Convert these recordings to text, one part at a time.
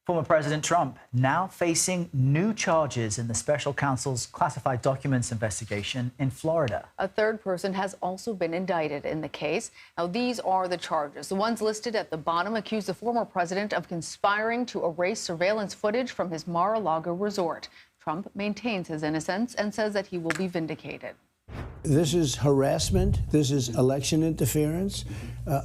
Former President Trump now facing new charges in the special counsel's classified documents investigation in Florida. A third person has also been indicted in the case. Now, these are the charges. The ones listed at the bottom accuse the former president of conspiring to erase surveillance footage from his Mar-a-Lago resort. Trump maintains his innocence and says that he will be vindicated. This is harassment. This is election interference.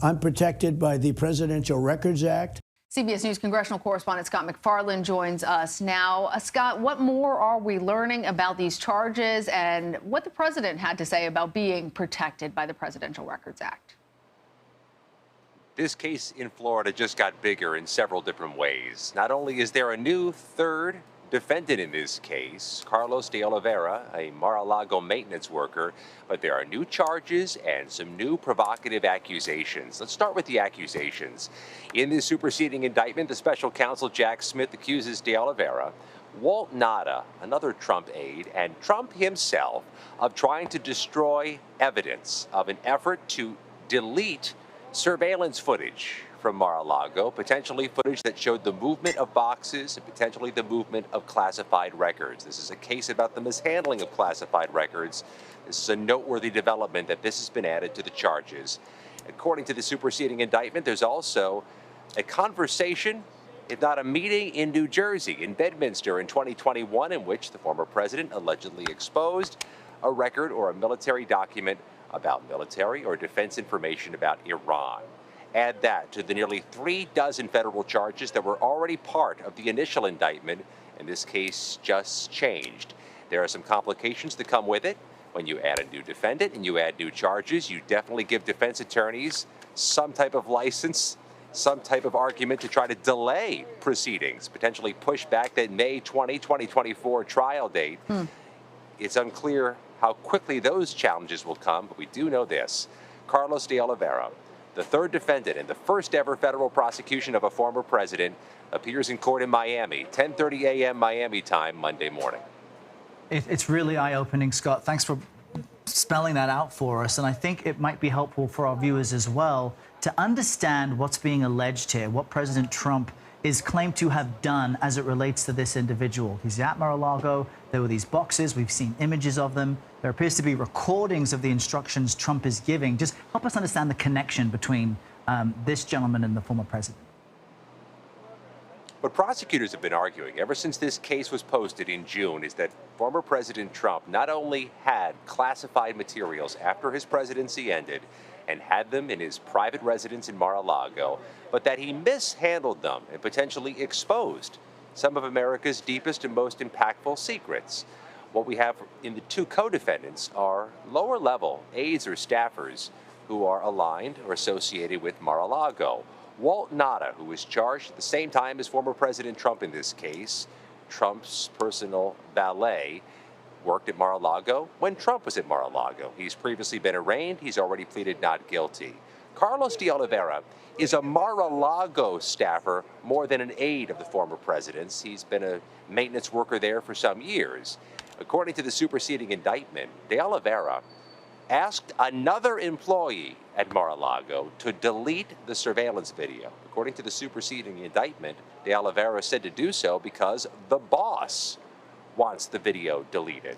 I'm protected by the Presidential Records Act. CBS News congressional correspondent Scott MacFarlane joins us now. Scott, what more are we learning about these charges and what the president had to say about being protected by the Presidential Records Act? This case in Florida just got bigger in several different ways. Not only is there a new third defendant in this case, Carlos de Oliveira, a Mar-a-Lago maintenance worker, but there are new charges and some new provocative accusations. Let's start with the accusations. In this superseding indictment, the special counsel Jack Smith accuses de Oliveira, Walt Nauta, another Trump aide, and Trump himself of trying to destroy evidence of an effort to delete surveillance footage from Mar-a-Lago, potentially footage that showed the movement of boxes and potentially the movement of classified records. This is a case about the mishandling of classified records. This is a noteworthy development that this has been added to the charges. According to the superseding indictment, there's also a conversation, if not a meeting, in New Jersey, in Bedminster in 2021, in which the former president allegedly exposed a record or a military document about military or defense information about Iran. Add that to the nearly 36 federal charges that were already part of the initial indictment, and this case just changed. There are some complications that come with it. When you add a new defendant and you add new charges, you definitely give defense attorneys some type of license, some type of argument to try to delay proceedings, potentially push back that May 2024 trial date. It's unclear how quickly those challenges will come, but we do know this. Carlos de Oliveira, the third defendant in the first ever federal prosecution of a former president, appears in court in Miami, 10:30 a.m. Miami time, Monday morning. It's really eye-opening, Scott. Thanks for spelling that out for us. And I think it might be helpful for our viewers as well to understand what's being alleged here, what President Trump is claimed to have done as it relates to this individual. He's at Mar-a-Lago. There were these boxes. We've seen images of them. There appears to be recordings of the instructions Trump is giving. Just help us understand the connection between this gentleman and the former president. What prosecutors have been arguing ever since this case was posted in June is that former President Trump not only had classified materials after his presidency ended and had them in his private residence in Mar-a-Lago, but that he mishandled them and potentially exposed some of America's deepest and most impactful secrets. What we have in the two co-defendants are lower-level aides or staffers who are aligned or associated with Mar-a-Lago. Walt Nauta, who was charged at the same time as former President Trump in this case, Trump's personal valet, worked at Mar-a-Lago when Trump was at Mar-a-Lago. He's previously been arraigned. He's already pleaded not guilty. Carlos de Oliveira is a Mar-a-Lago staffer more than an aide of the former president's. He's been a maintenance worker there for some years. According to the superseding indictment, de Oliveira asked another employee at Mar-a-Lago to delete the surveillance video. According to the superseding indictment, de Oliveira said to do so because the boss wants the video deleted.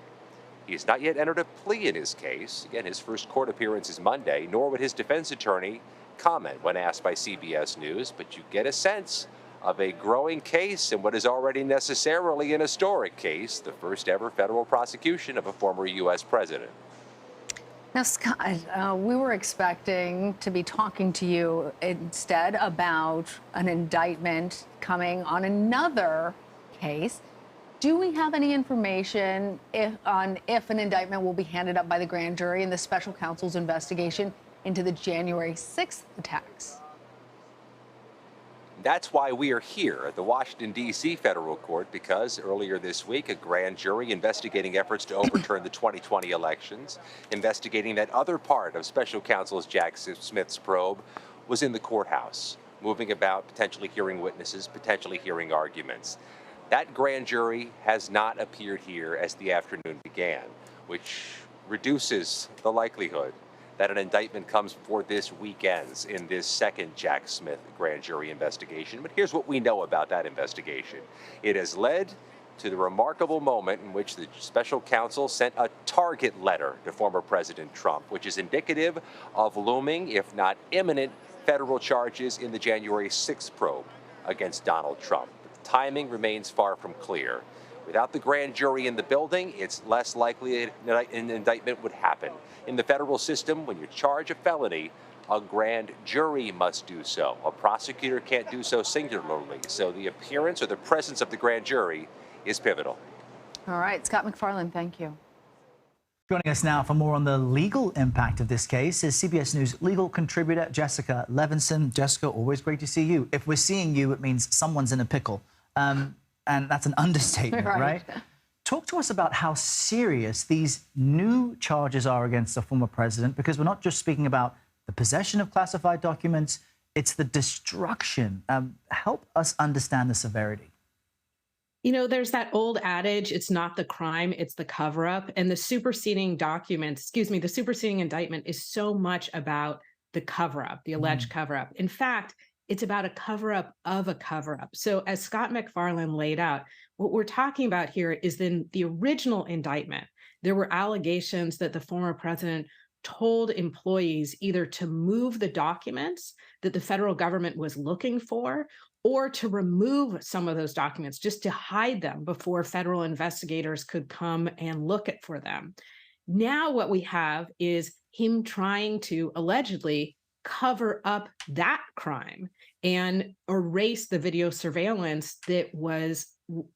He has not yet entered a plea in his case. Again, his first court appearance is Monday, nor would his defense attorney comment when asked by CBS News, but you get a sense of a growing case in what is already necessarily an historic case, the first ever federal prosecution of a former U.S. president. Now, Scott, we were expecting to be talking to you instead about an indictment coming on another case. Do we have any information on if an indictment will be handed up by the grand jury in the special counsel's investigation into the January 6th attacks? That's why we are here at the Washington, D.C. federal court, because earlier this week, a grand jury investigating efforts to overturn the 2020 elections, investigating that other part of special counsel's Jack Smith's probe, was in the courthouse, moving about, potentially hearing witnesses, potentially hearing arguments. That grand jury has not appeared here as the afternoon began, which reduces the likelihood that an indictment comes before this week ends in this second Jack Smith grand jury investigation. But here's what we know about that investigation. It has led to the remarkable moment in which the special counsel sent a target letter to former President Trump, which is indicative of looming, if not imminent, federal charges in the January 6th probe against Donald Trump. But the timing remains far from clear. Without the grand jury in the building, it's less likely an indictment would happen. In the federal system, when you charge a felony, a grand jury must do so. A prosecutor can't do so singularly. So the appearance or the presence of the grand jury is pivotal. All right, Scott MacFarlane, thank you. Joining us now for more on the legal impact of this case is CBS News legal contributor Jessica Levinson. Jessica, always great to see you. If we're seeing you, it means someone's in a pickle. And that's an understatement, right? Talk to us about how serious these new charges are against the former president, because we're not just speaking about the possession of classified documents, it's the destruction. Help us understand the severity. You know, there's that old adage, it's not the crime, it's the cover-up. And the superseding the superseding indictment is so much about the cover-up, the alleged cover-up. In fact, it's about a cover-up of a cover-up. So as Scott MacFarlane laid out, what we're talking about here is in the original indictment, there were allegations that the former president told employees either to move the documents that the federal government was looking for, or to remove some of those documents, just to hide them before federal investigators could come and look for them. Now what we have is him trying to allegedly cover up that crime and erase the video surveillance that was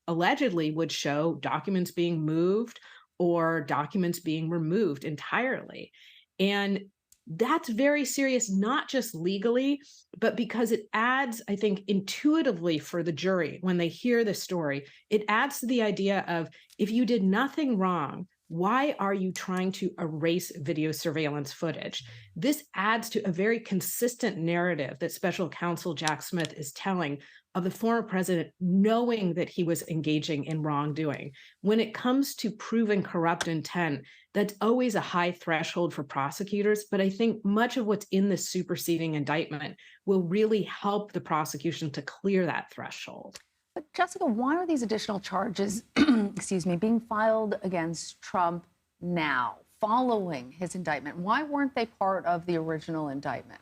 allegedly would show documents being moved or documents being removed entirely. And that's very serious, not just legally, but because it adds, I think, intuitively for the jury, when they hear the story, it adds to the idea of, if you did nothing wrong, why are you trying to erase video surveillance footage? This adds to a very consistent narrative that special counsel Jack Smith is telling of the former president knowing that he was engaging in wrongdoing. When it comes to proving corrupt intent, that's always a high threshold for prosecutors. But I think much of what's in this superseding indictment will really help the prosecution to clear that threshold. But Jessica, why are these additional charges, being filed against Trump now, following his indictment? Why weren't they part of the original indictment?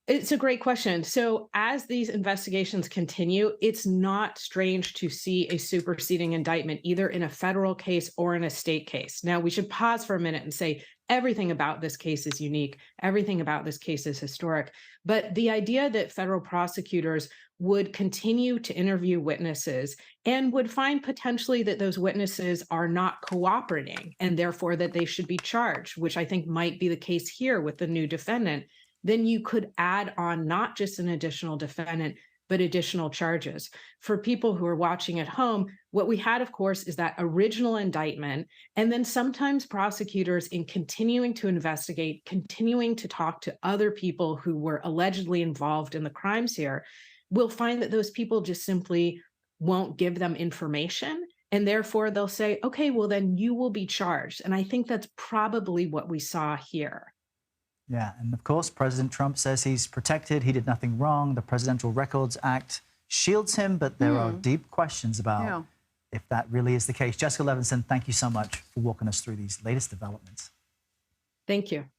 It's a great question. So as these investigations continue, it's not strange to see a superseding indictment either in a federal case or in a state case. Now, we should pause for a minute and say everything about this case is unique. Everything about this case is historic. But the idea that federal prosecutors would continue to interview witnesses and would find potentially that those witnesses are not cooperating and therefore that they should be charged, which I think might be the case here with the new defendant, then you could add on not just an additional defendant, but additional charges. For people who are watching at home, what we had, of course, is that original indictment. And then sometimes prosecutors, in continuing to investigate, continuing to talk to other people who were allegedly involved in the crimes here, will find that those people just simply won't give them information. And therefore, they'll say, okay, well, then you will be charged. And I think that's probably what we saw here. Yeah, and of course, President Trump says he's protected. He did nothing wrong. The Presidential Records Act shields him, but there are deep questions about if that really is the case. Jessica Levinson, thank you so much for walking us through these latest developments. Thank you.